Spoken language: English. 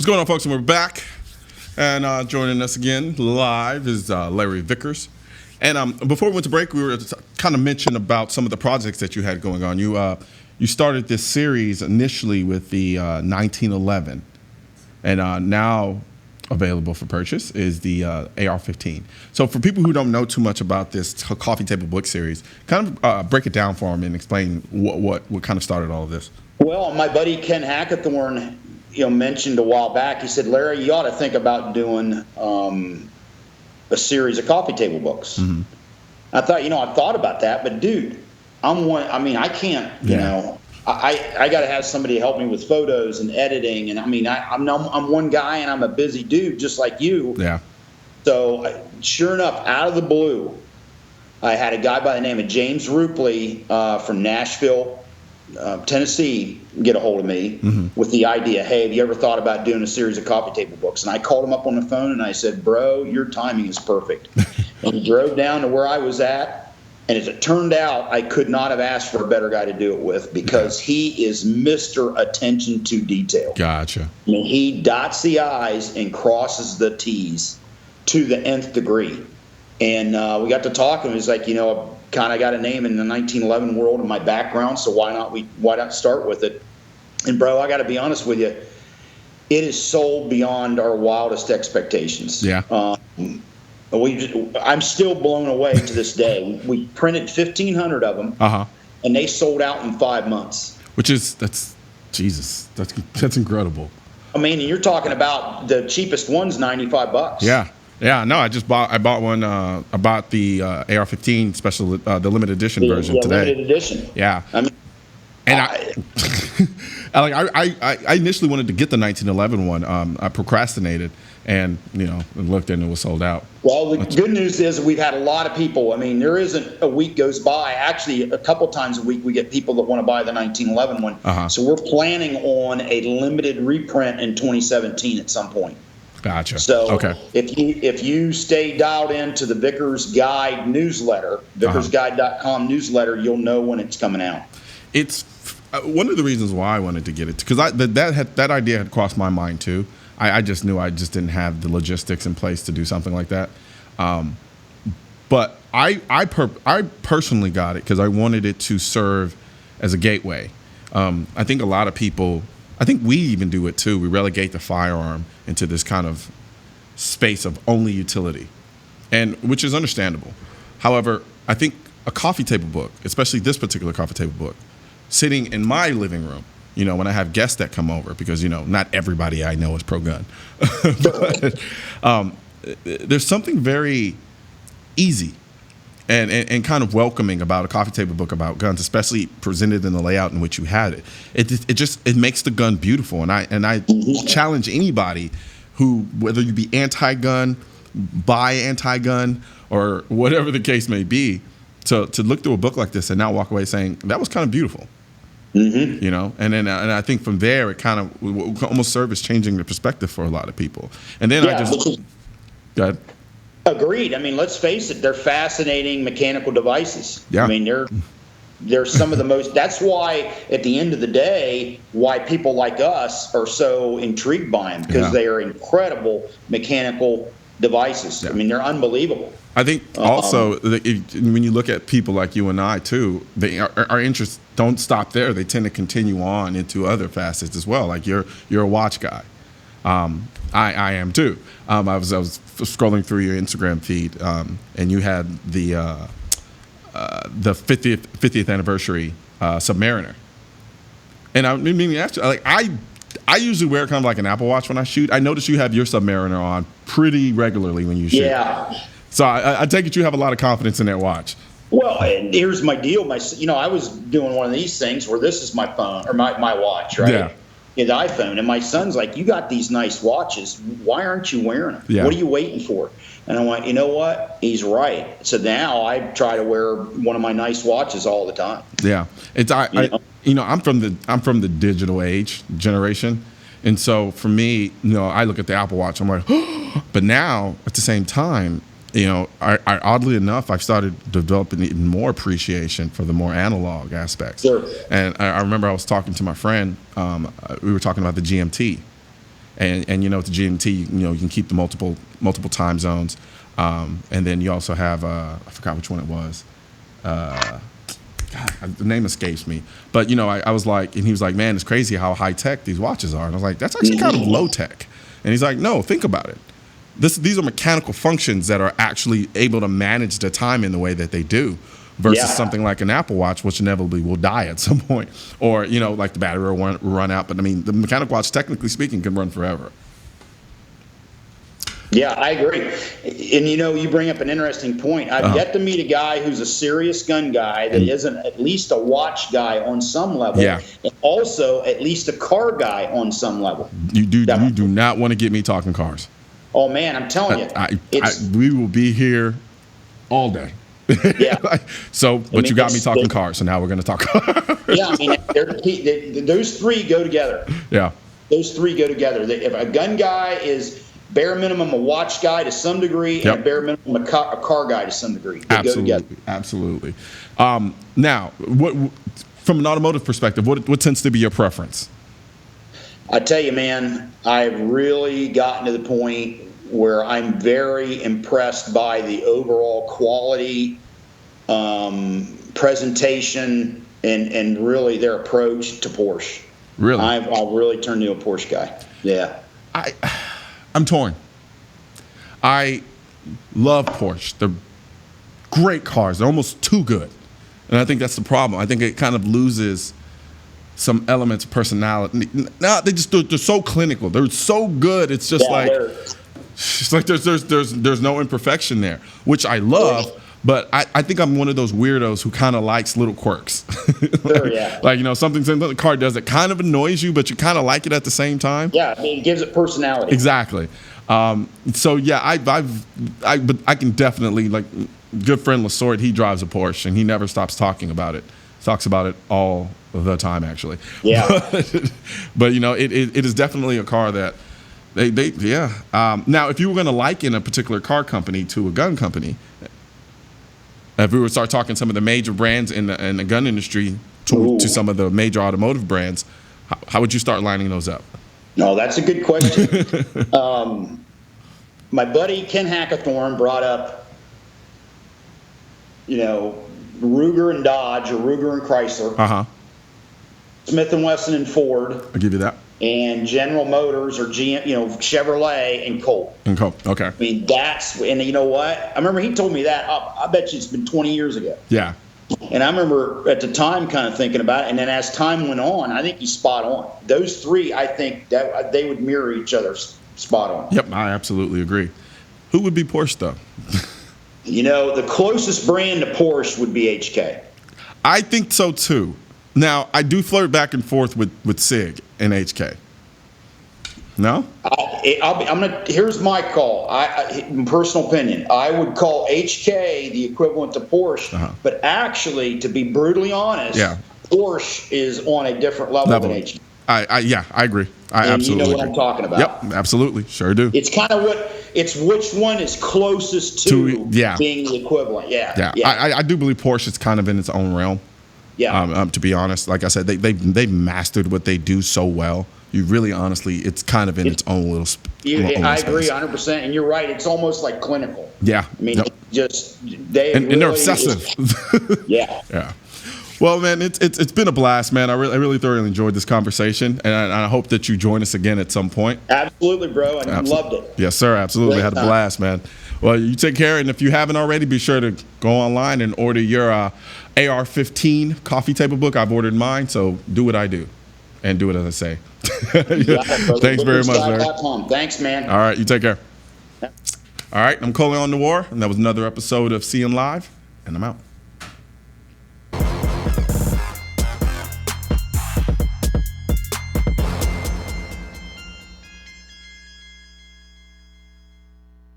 What's going on, folks? And we're back. And joining us again live is Larry Vickers. And before we went to break, we were kind of mentioning about some of the projects that you had going on. You started this series initially with the 1911, and now available for purchase is the AR-15. So for people who don't know too much about this coffee table book series, kind of break it down for them and explain what kind of started all of this. Well, my buddy Ken Hackathorn, mentioned a while back. He said, "Larry, you ought to think about doing a series of coffee table books." Mm-hmm. I thought, I've thought about that, but dude, I'm one. I mean, I can't. I got to have somebody help me with photos and editing, and I'm one guy, and I'm a busy dude just like you. Yeah. So, sure enough, out of the blue, I had a guy by the name of James Rupley from Nashville, Tennessee, get a hold of me with the idea, hey, have you ever thought about doing a series of coffee table books? And I called him up on the phone and I said, bro, your timing is perfect. And he drove down to where I was at, and as it turned out, I could not have asked for a better guy to do it with, because he is Mr. Attention to Detail. Gotcha. I mean, he dots the I's and crosses the T's to the nth degree. And we got to talking, and he's like, kind of got a name in the 1911 world in my background, so why not start with it? And bro, I got to be honest with you, it is sold beyond our wildest expectations. Yeah. I'm still blown away to this day. We printed 1,500 of them, and they sold out in 5 months. That's incredible. I mean, you're talking about the cheapest one's $95. Yeah. Yeah, no, I bought one. I bought the AR-15 special, the limited edition version today. Limited edition. Yeah, I mean, and I initially wanted to get the 1911 one. I procrastinated, and looked and it was sold out. Well, the good news is we've had a lot of people. I mean, there isn't a week goes by. Actually, a couple times a week we get people that want to buy the 1911 one. So we're planning on a limited reprint in 2017 at some point. Gotcha. So okay. if you stay dialed into the Vickers Guide newsletter, vickersguide.com newsletter, you'll know when it's coming out. It's one of the reasons why I wanted to get it, because that idea had crossed my mind too. I just knew I just didn't have the logistics in place to do something like that. But I personally got it because I wanted it to serve as a gateway. I think a lot of people, I think we even do it too. We relegate the firearm into this kind of space of only utility, and which is understandable. However, I think a coffee table book, especially this particular coffee table book, sitting in my living room, when I have guests that come over, because not everybody I know is pro-gun, but there's something very easy and kind of welcoming about a coffee table book about guns, especially presented in the layout in which you had it. It makes the gun beautiful, and I challenge anybody who, whether you be anti-gun, buy anti-gun, or whatever the case may be, to look through a book like this and now walk away saying that was kind of beautiful. And then I think from there it kind of almost serve as changing the perspective for a lot of people. And then go ahead. Agreed. I mean, let's face it, they're fascinating mechanical devices. Yeah. I mean, they're some of the most, that's why at the end of the day, why people like us are so intrigued by them, because they are incredible mechanical devices. Yeah. I mean, they're unbelievable. I think also when you look at people like you and I too, our interests don't stop there. They tend to continue on into other facets as well. Like you're a watch guy. I am too. I was scrolling through your Instagram feed, and you had the 50th anniversary Submariner. And I mean, actually, I usually wear kind of like an Apple Watch when I shoot. I notice you have your Submariner on pretty regularly when you shoot. Yeah. So I take it you have a lot of confidence in that watch. Well, and here's my deal. I was doing one of these things where this is my phone or my watch, right? Yeah. The iPhone, and my son's like, "You got these nice watches. Why aren't you wearing them? Yeah. What are you waiting for?" And I went, "You know what? He's right." So now I try to wear one of my nice watches all the time. Yeah, I'm from the digital age generation, and so for me, I look at the Apple Watch, I'm like, but now at the same time, I oddly enough, I've started developing even more appreciation for the more analog aspects. Sure. And I remember I was talking to my friend. We were talking about the GMT, and it's GMT. You can keep the multiple time zones, and then you also have I forgot which one it was. God, the name escapes me, but I was like, and he was like, man, it's crazy how high tech these watches are, and I was like, that's actually kind of low tech, and he's like, no, think about it. These are mechanical functions that are actually able to manage the time in the way that they do, versus something like an Apple Watch, which inevitably will die at some point, or like the battery will run out. But I mean, the mechanical watch, technically speaking, can run forever. Yeah, I agree. And you bring up an interesting point. I've yet to meet a guy who's a serious gun guy that isn't at least a watch guy on some level, and also at least a car guy on some level. You do not want to get me talking cars. Oh man, I'm telling you, we will be here all day. Yeah. But you got me talking cars, so now we're going to talk cars. Yeah, I mean, those three go together. Yeah. Those three go together. If a gun guy is bare minimum a watch guy to some degree, and bare minimum a car guy to some degree. They go together. Absolutely. Now, what from an automotive perspective, what tends to be your preference? I tell you, man, I've really gotten to the point where I'm very impressed by the overall quality, presentation, and really their approach to Porsche. Really? I've really turned into a Porsche guy. Yeah. I'm torn. I love Porsche. They're great cars. They're almost too good. And I think that's the problem. I think it kind of loses some elements of personality. No, they're so clinical. They're so good. It's just there's no imperfection there, which I love. But I think I'm one of those weirdos who kind of likes little quirks. Something the car does that kind of annoys you, but you kind of like it at the same time. Yeah, I mean, it gives it personality. Exactly. So yeah, but I can definitely, like, good friend Lasorte, he drives a Porsche and he never stops talking about it. Talks about it all the time, actually. Yeah. But it is definitely a car that now, if you were going to liken a particular car company to a gun company, if we were to start talking some of the major brands in the gun industry to some of the major automotive brands, how would you start lining those up? No, that's a good question. My buddy Ken Hackathorn brought up, Ruger and Dodge, or Ruger and Chrysler, Smith and Wesson and Ford. I'll give you that. And General Motors, or GM, Chevrolet and Colt. Okay. I mean, and you know what? I remember he told me that. I bet you it's been 20 years ago. Yeah. And I remember at the time kind of thinking about it. And then as time went on, I think he's spot on. Those three, I think that they would mirror each other spot on. Yep, I absolutely agree. Who would be Porsche, though? The closest brand to Porsche would be HK. I think so, too. Now, I do flirt back and forth with SIG and HK. No? Here's my call. Personal opinion. I would call HK the equivalent to Porsche, but actually, to be brutally honest, Porsche is on a different level than HK. I agree. I absolutely you know what I'm talking about. Yep, absolutely. Sure do. It's kind of which one is closest to being the equivalent. Yeah. I do believe Porsche is kind of in its own realm. Yeah. To be honest, like I said, they've mastered what they do so well. You really, honestly, it's kind of in its own little I agree 100%, and you're right. It's almost like clinical. Yeah. I mean, they're obsessive. Yeah. Well, man, it's been a blast, man. I really thoroughly enjoyed this conversation, and I hope that you join us again at some point. Absolutely, bro, and I loved it. Yes, sir. Absolutely. Had a blast, man. Well, you take care, and if you haven't already, be sure to go online and order your AR-15 coffee table book. I've ordered mine, so do what I do, and do it as I say. Thanks very much, Larry. Thanks, man. All right, you take care. All right, I'm Colion Noir, and that was another episode of See 'em Live, and I'm out.